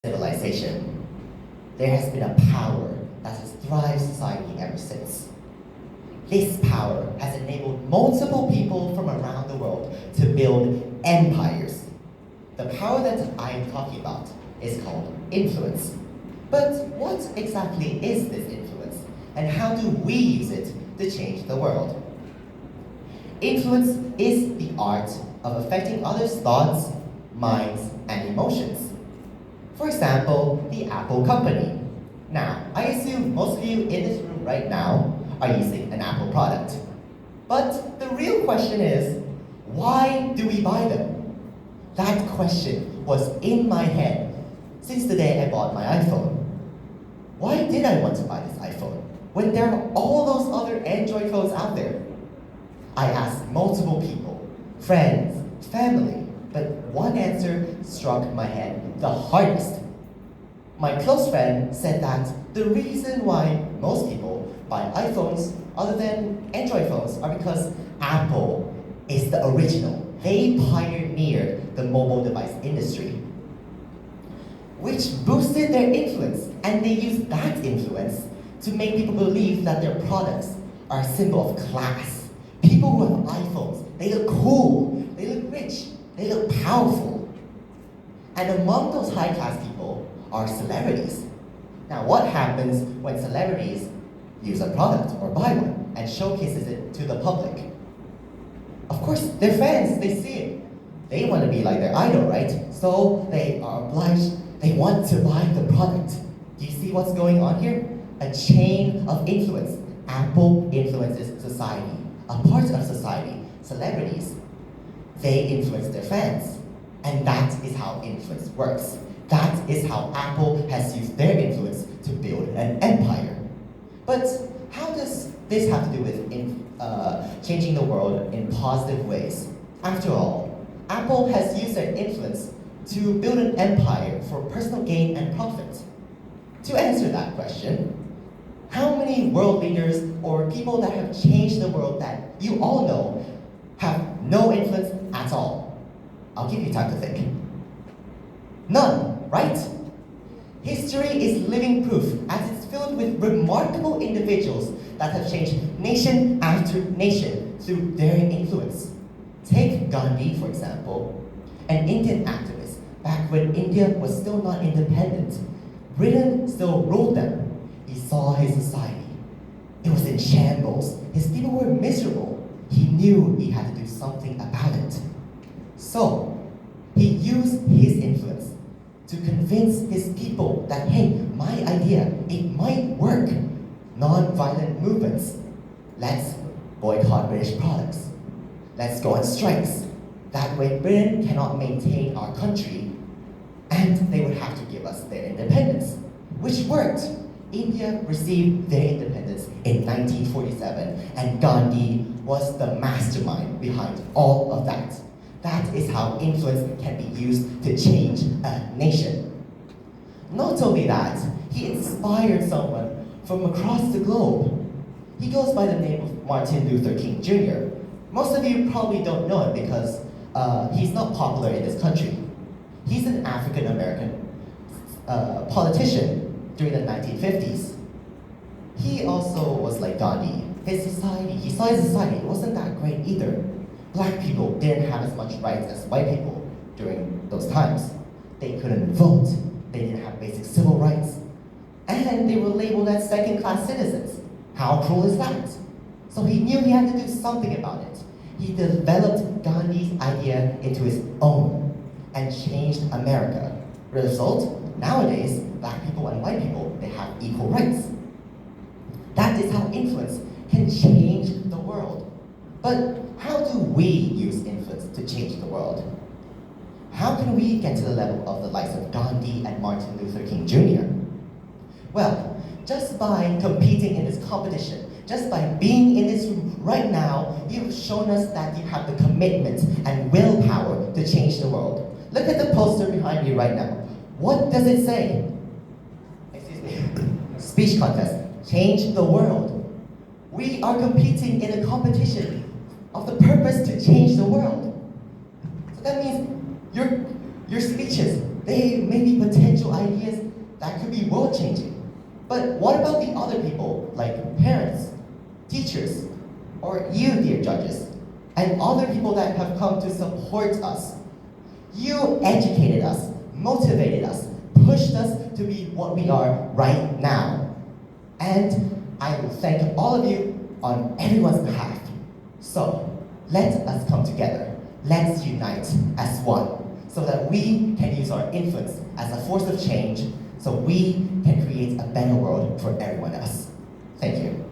civilization. There has been a power that has thrived society ever since. This power has enabled multiple people from around the world to build empires. The power that I am talking about is called influence. But what exactly is this influence, and how do we use it to change the world? Influence is the art of affecting others' thoughts, minds, and emotions. For example, the Apple company. Now, I assume most of you in this room right now are using an Apple product. But the real question is, why do we buy them? That question was in my head since the day I bought my iPhone. Why did I want to buy this iPhone when there are all those other Android phones out there? I asked multiple people, friends, family, but one answer struck my head the hardest. My close friend said that the reason why most people buy iPhones other than Android phones are because Apple is the original. They pioneered the mobile device industry, which boosted their influence, and they used that influence to make people believe that their products are a symbol of class. People who have iPhones, they look cool, they look rich, they look powerful. And among those high-class people are celebrities. Now, what happens when celebrities use a product or buy one and showcases it to the public? Of course, their fans, they see it. They want to be like their idol, right? So they are obliged, they want to buy the product. Do you see what's going on here? A chain of influence. Apple influences society. A part of society, celebrities, they influence their fans. And that is how influence works. That is how Apple has used their influence to build an empire. But how does this have to do with changing the world in positive ways? After all, Apple has used their influence to build an empire for personal gain and profit. To answer that question, how many world leaders or people that have changed the world that you all know have no influence at all? I'll give you time to think. None, right? History is living proof, as it's filled with remarkable individuals that have changed nation after nation through their influence. Take Gandhi, for example, an Indian activist back when India was still not independent. Britain still ruled them. He saw his society. It was in shambles. His people were miserable. He knew he had to do something about it. So, he used his influence to convince his people that, hey, my idea, it might work. Non-violent movements. Let's boycott British products. Let's go on strikes. That way Britain cannot maintain our country, and they would have to give us their independence, which worked. India received their independence in 1947, and Gandhi was the mastermind behind all of that. That is how influence can be used to change a nation. Not only that, he inspired someone from across the globe. He goes by the name of Martin Luther King Jr. Most of you probably don't know him because he's not popular in this country. He's an African-American politician during the 1950s. He also was like Gandhi. He saw his society, it wasn't that great either. Black people didn't have as much rights as white people during those times. They couldn't vote, they didn't have basic civil rights, and they were labeled as second-class citizens. How cruel is that? So he knew he had to do something about it. He developed Gandhi's idea into his own and changed America. Result, nowadays, black people and white people, they have equal rights. That is how influence can change the world. But how do we use influence to change the world? How can we get to the level of the likes of Gandhi and Martin Luther King Jr.? Well, just by competing in this competition, just by being in this room right now, you've shown us that you have the commitment and willpower to change the world. Look at the poster behind me right now. What does it say? Excuse me. Speech contest. Change the world. We are competing in a competition of the purpose to change the world. So that means your speeches, they may be potential ideas could be world changing. But what about the other people, like parents, teachers, or you, dear judges, and other people that have come to support us? You educated us, motivated us, pushed us to be what we are right now. And I will thank all of you on everyone's behalf. So, let us come together. Let's unite as one so that we can use our influence as a force of change so we can create a better world for everyone else. Thank you.